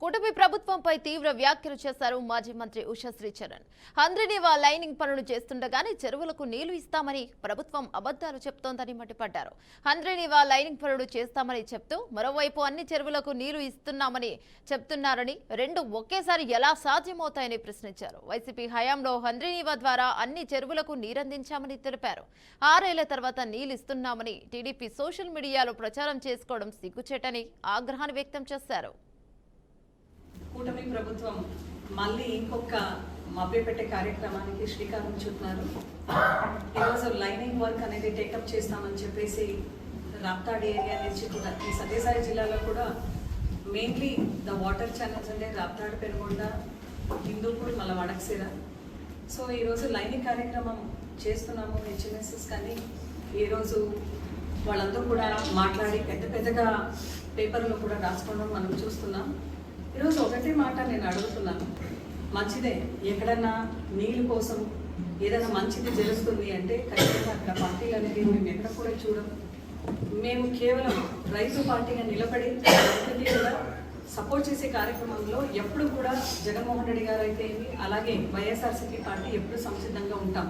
కూటమి ప్రభుత్వంపై తీవ్ర వ్యాఖ్యలు చేశారు మాజీ మంత్రి ఉషా శ్రీచరణ్. హంద్రీనీవా లైనింగ్ పనులు చేస్తుండగానే చెరువులకు నీళ్లు ఇస్తామని ప్రభుత్వం అబద్ధాలు చెప్తోందని మండిపడ్డారు. హంద్రీనీవా లైనింగ్ పనులు చేస్తామని చెప్తూ మరోవైపు అన్ని చెరువులకు నీళ్లు ఇస్తున్నామని చెప్తున్నారని, రెండు ఒకేసారి ఎలా సాధ్యమవుతాయని ప్రశ్నించారు. వైసీపీ హయాంలో హంద్రీనీవా ద్వారా అన్ని చెరువులకు నీరందించామని తెలిపారు. 6 ఏళ్ల తర్వాత నీళ్లు ఇస్తున్నామని టీడీపీ సోషల్ మీడియాలో ప్రచారం చేసుకోవడం సిగ్గుచేటని ఆగ్రహాన్ని వ్యక్తం చేశారు. కూటమి ప్రభుత్వం మళ్ళీ ఇంకొక మభ్యపెట్టే కార్యక్రమానికి శ్రీకారం చుట్టినారు. ఈరోజు లైనింగ్ వర్క్ అనేది టేకప్ చేస్తామని చెప్పేసి రాప్తాడ్ ఏరియా నుంచి కూడా ఈ సత్యసాయి జిల్లాలో కూడా మెయిన్లీ ద వాటర్ ఛానల్స్ అంటే రాప్తాడ్, పెనుగొండ, హిందూపూర్, మళ్ళీ వడక్సిర. సో ఈరోజు లైనింగ్ కార్యక్రమం చేస్తున్నాము హెచ్ఎంఎస్ఎస్. కానీ ఈరోజు వాళ్ళందరూ కూడా మాట్లాడి పెద్దగా పేపర్లో కూడా రాసుకోవడం మనం చూస్తున్నాం. ఈరోజు ఒకటే మాట నేను అడుగుతున్నాను, మంచిదే ఎక్కడన్నా నీళ్ళ కోసం ఏదైనా మంచిది జరుగుతుంది అంటే ఖచ్చితంగా అక్కడ పార్టీలు అనేది మేము ఎక్కడ కూడా చూడం. మేము కేవలం రైతు పార్టీగా నిలబడి రైతుకి కూడా సపోర్ట్ చేసే కార్యక్రమంలో ఎప్పుడు కూడా జగన్మోహన్ రెడ్డి గారు అయితే అలాగే వైఎస్ఆర్సీపీ పార్టీ ఎప్పుడు సంసిద్ధంగా ఉంటాం.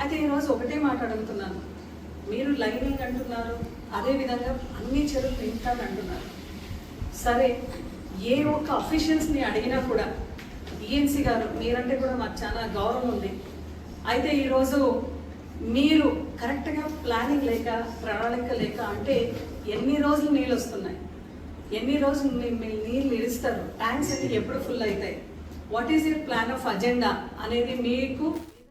అయితే ఈరోజు ఒకటే మాట అడుగుతున్నాను, మీరు లైనింగ్ అంటున్నారు, అదేవిధంగా అన్ని చెరువులు నింపుతాను అంటున్నారు. సరే, ఏ ఒక్క అఫీషియల్స్ని అడిగినా కూడా ఈఎన్సీ గారు మీరంటే కూడా మాకు చాలా గౌరవం ఉంది. అయితే ఈరోజు మీరు కరెక్ట్గా ప్లానింగ్ లేక, ప్రణాళిక లేక, అంటే ఎన్ని రోజులు నీళ్ళు వస్తున్నాయి, ఎన్ని రోజులు నీళ్ళు ఇస్తారు, ట్యాంక్స్ అన్ని ఎప్పుడు ఫుల్ అవుతాయి, what is your plan of agenda అనేది మీకు